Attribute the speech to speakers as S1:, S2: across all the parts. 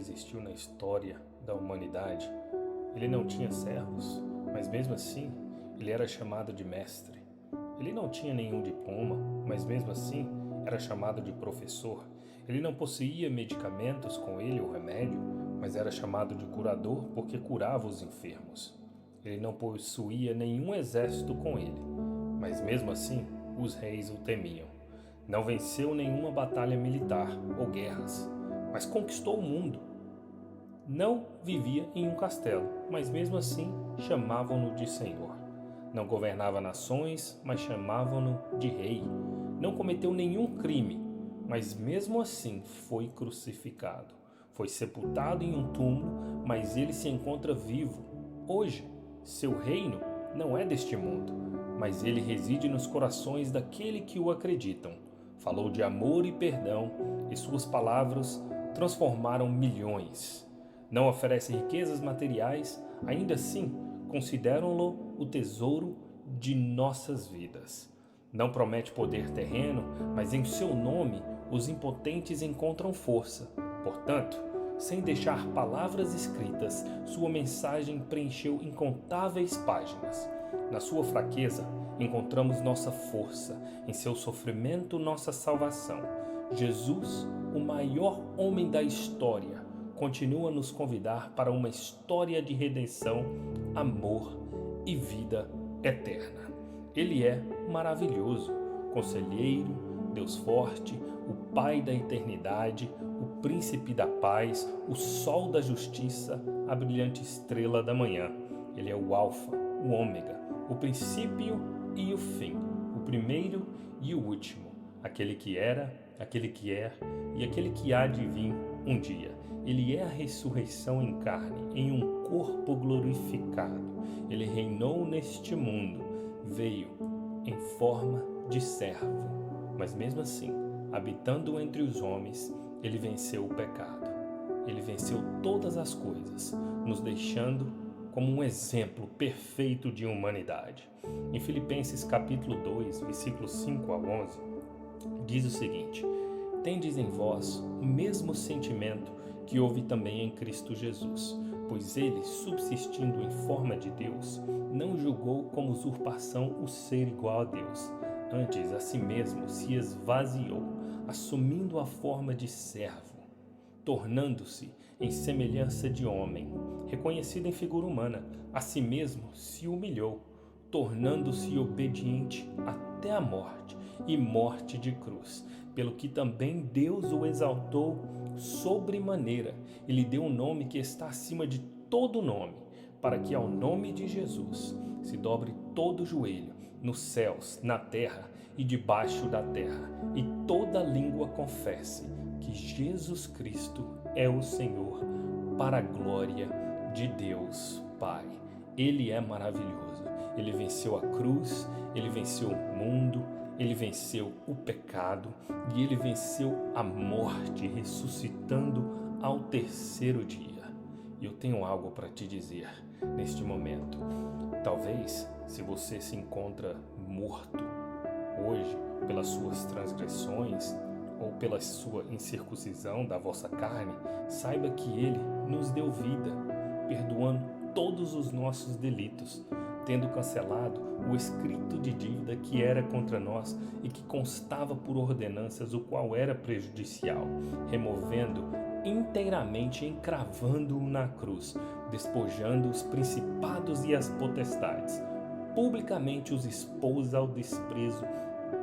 S1: existiu na história da humanidade, ele não tinha servos, mas mesmo assim ele era chamado de mestre. Ele não tinha nenhum diploma, mas mesmo assim era chamado de professor. Ele não possuía medicamentos com ele ou remédio, mas era chamado de curador porque curava os enfermos. Ele não possuía nenhum exército com ele, mas mesmo assim os reis o temiam. Não venceu nenhuma batalha militar ou guerras, mas conquistou o mundo. Não vivia em um castelo, mas mesmo assim chamavam-no de Senhor. Não governava nações, mas chamavam-no de Rei. Não cometeu nenhum crime, mas mesmo assim foi crucificado. Foi sepultado em um túmulo, mas ele se encontra vivo. Hoje, seu reino não é deste mundo, mas ele reside nos corações daqueles que o acreditam. Falou de amor e perdão, e suas palavras transformaram milhões. Não oferece riquezas materiais, ainda assim consideram-lo o tesouro de nossas vidas. Não promete poder terreno, mas em seu nome os impotentes encontram força. Portanto, sem deixar palavras escritas, sua mensagem preencheu incontáveis páginas. Na sua fraqueza, encontramos nossa força, em seu sofrimento, nossa salvação. Jesus, o maior homem da história, continua a nos convidar para uma história de redenção, amor e vida eterna. Ele é maravilhoso, conselheiro, Deus forte, o Pai da eternidade, o príncipe da paz, o sol da justiça, a brilhante estrela da manhã. Ele é o alfa, o ômega, o princípio e o fim, o primeiro e o último, aquele que era, aquele que é e aquele que há de vir um dia. Ele é a ressurreição em carne, em um corpo glorificado. Ele reinou neste mundo, veio em forma de servo, mas mesmo assim, habitando entre os homens, ele venceu o pecado. Ele venceu todas as coisas, nos deixando como um exemplo perfeito de humanidade. Em Filipenses capítulo 2, versículos 5 a 11, diz o seguinte: tendes em vós o mesmo sentimento que houve também em Cristo Jesus, pois ele, subsistindo em forma de Deus, não julgou como usurpação o ser igual a Deus. Antes, a si mesmo se esvaziou, assumindo a forma de servo, tornando-se em semelhança de homem. Reconhecido em figura humana, a si mesmo se humilhou, tornando-se obediente até a morte e morte de cruz, pelo que também Deus o exaltou sobremaneira e lhe deu um nome que está acima de todo nome, para que ao nome de Jesus se dobre todo o joelho, nos céus, na terra e debaixo da terra, e toda língua confesse que Jesus Cristo é o Senhor, para a glória de Deus Pai. Ele é maravilhoso. Ele venceu a cruz, ele venceu o mundo, ele venceu o pecado e ele venceu a morte, ressuscitando ao terceiro dia. E eu tenho algo para te dizer neste momento. Talvez, se você se encontra morto hoje pelas suas transgressões ou pela sua incircuncisão da vossa carne, saiba que ele nos deu vida, perdoando todos os nossos delitos, tendo cancelado o escrito de dívida que era contra nós e que constava por ordenanças, o qual era prejudicial, removendo inteiramente, encravando-o na cruz, despojando os principados e as potestades, publicamente os expôs ao desprezo,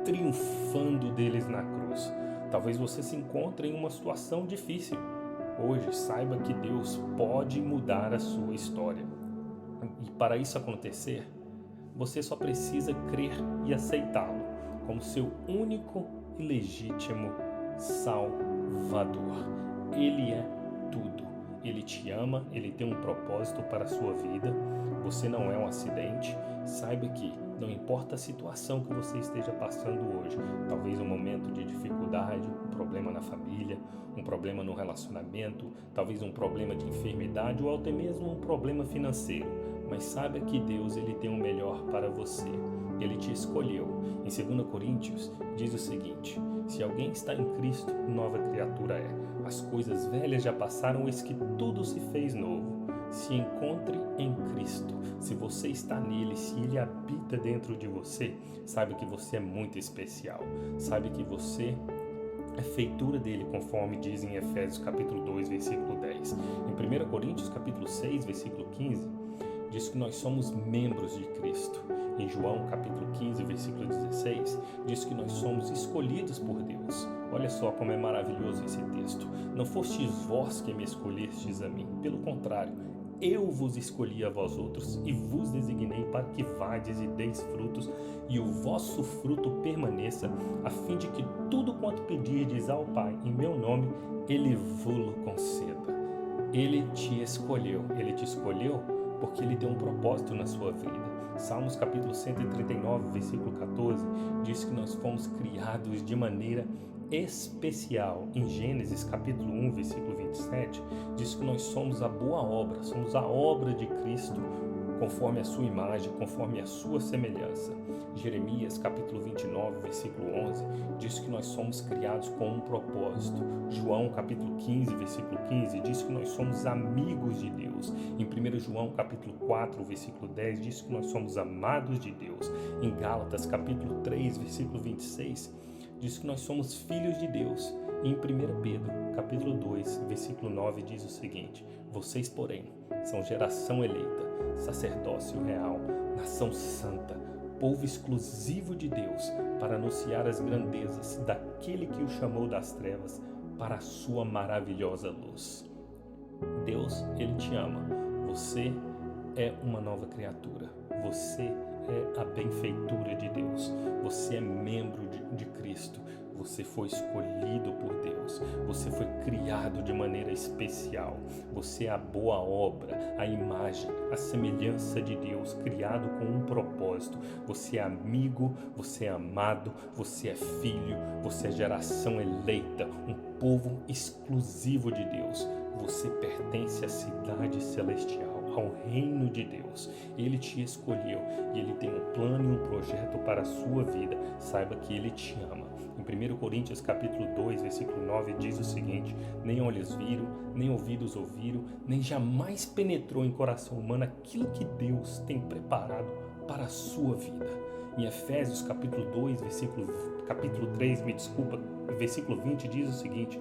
S1: triunfando deles na cruz. Talvez você se encontre em uma situação difícil. Hoje, saiba que Deus pode mudar a sua história. E para isso acontecer, você só precisa crer e aceitá-lo como seu único e legítimo Salvador. Ele é tudo. Ele te ama, ele tem um propósito para a sua vida. Você não é um acidente. Saiba que não importa a situação que você esteja passando hoje, talvez um momento de dificuldade, um problema na família, um problema no relacionamento, talvez um problema de enfermidade ou até mesmo um problema financeiro. Mas saiba que Deus, ele tem o melhor para você. Ele te escolheu. Em 2 Coríntios diz o seguinte: Se alguém está em Cristo, nova criatura é. As coisas velhas já passaram, eis que tudo se fez novo. Se encontre em Cristo. Se você está nele, se ele habita dentro de você, saiba que você é muito especial. Saiba que você é feitura dele, conforme diz em Efésios capítulo 2, versículo 10. Em 1 Coríntios capítulo 6, versículo 15, diz que nós somos membros de Cristo. Em João capítulo 15, versículo 16, diz que nós somos escolhidos por Deus. Olha só como é maravilhoso esse texto. Não fostes vós que me escolhestes a mim, pelo contrário, eu vos escolhi a vós outros e vos designei para que vades e deis frutos e o vosso fruto permaneça, a fim de que tudo quanto pedirdes ao Pai em meu nome, Ele vô-lo conceda. Ele te escolheu porque Ele tem um propósito na sua vida. Salmos capítulo 139, versículo 14, diz que nós fomos criados de maneira especial. Em Gênesis capítulo 1, versículo 27, diz que nós somos a boa obra, somos a obra de Cristo, conforme a sua imagem, conforme a sua semelhança. Jeremias capítulo 29, versículo 11, diz que nós somos criados com um propósito. João capítulo 15, versículo 15, diz que nós somos amigos de Deus. Em 1 João capítulo 4, versículo 10, diz que nós somos amados de Deus. Em Gálatas capítulo 3, versículo 26, diz que nós somos filhos de Deus. E em 1 Pedro capítulo 2, versículo 9, diz o seguinte: vocês, porém, são geração eleita, sacerdócio real, nação santa, povo exclusivo de Deus, para anunciar as grandezas daquele que o chamou das trevas para a sua maravilhosa luz. Deus, Ele te ama. Você é uma nova criatura. Você é a benfeitura de Deus. Você é membro de Cristo. Você foi escolhido por Deus. Você foi criado de maneira especial. Você é a boa obra, a imagem, a semelhança de Deus, criado com um propósito. Você é amigo, você é amado, você é filho, você é geração eleita, um povo exclusivo de Deus. Você pertence à cidade celestial, ao reino de Deus. Ele te escolheu e Ele tem um plano e um projeto para a sua vida. Saiba que Ele te ama. Em 1 Coríntios capítulo 2, versículo 9, diz o seguinte: nem olhos viram, nem ouvidos ouviram, nem jamais penetrou em coração humano aquilo que Deus tem preparado para a sua vida. Em Efésios capítulo 2, capítulo 3, versículo 20, diz o seguinte: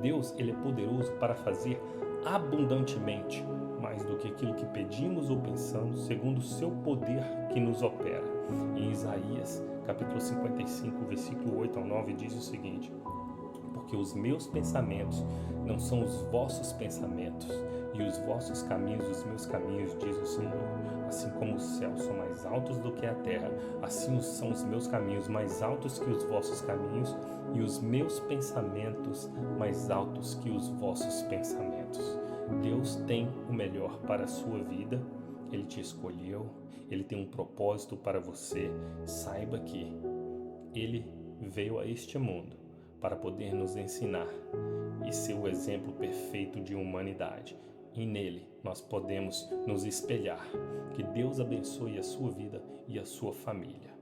S1: Deus, Ele é poderoso para fazer abundantemente mais do que aquilo que pedimos ou pensamos, segundo o seu poder que nos opera. Em Isaías capítulo 55, versículo 8 ao 9, diz o seguinte: porque os meus pensamentos não são os vossos pensamentos, e os vossos caminhos os meus caminhos, diz o Senhor. Assim como os céus são mais altos do que a terra, assim são os meus caminhos mais altos que os vossos caminhos, e os meus pensamentos mais altos que os vossos pensamentos. Deus tem o melhor para a sua vida. Ele te escolheu, Ele tem um propósito para você. Saiba que Ele veio a este mundo para poder nos ensinar e ser o exemplo perfeito de humanidade. E nele nós podemos nos espelhar. Que Deus abençoe a sua vida e a sua família.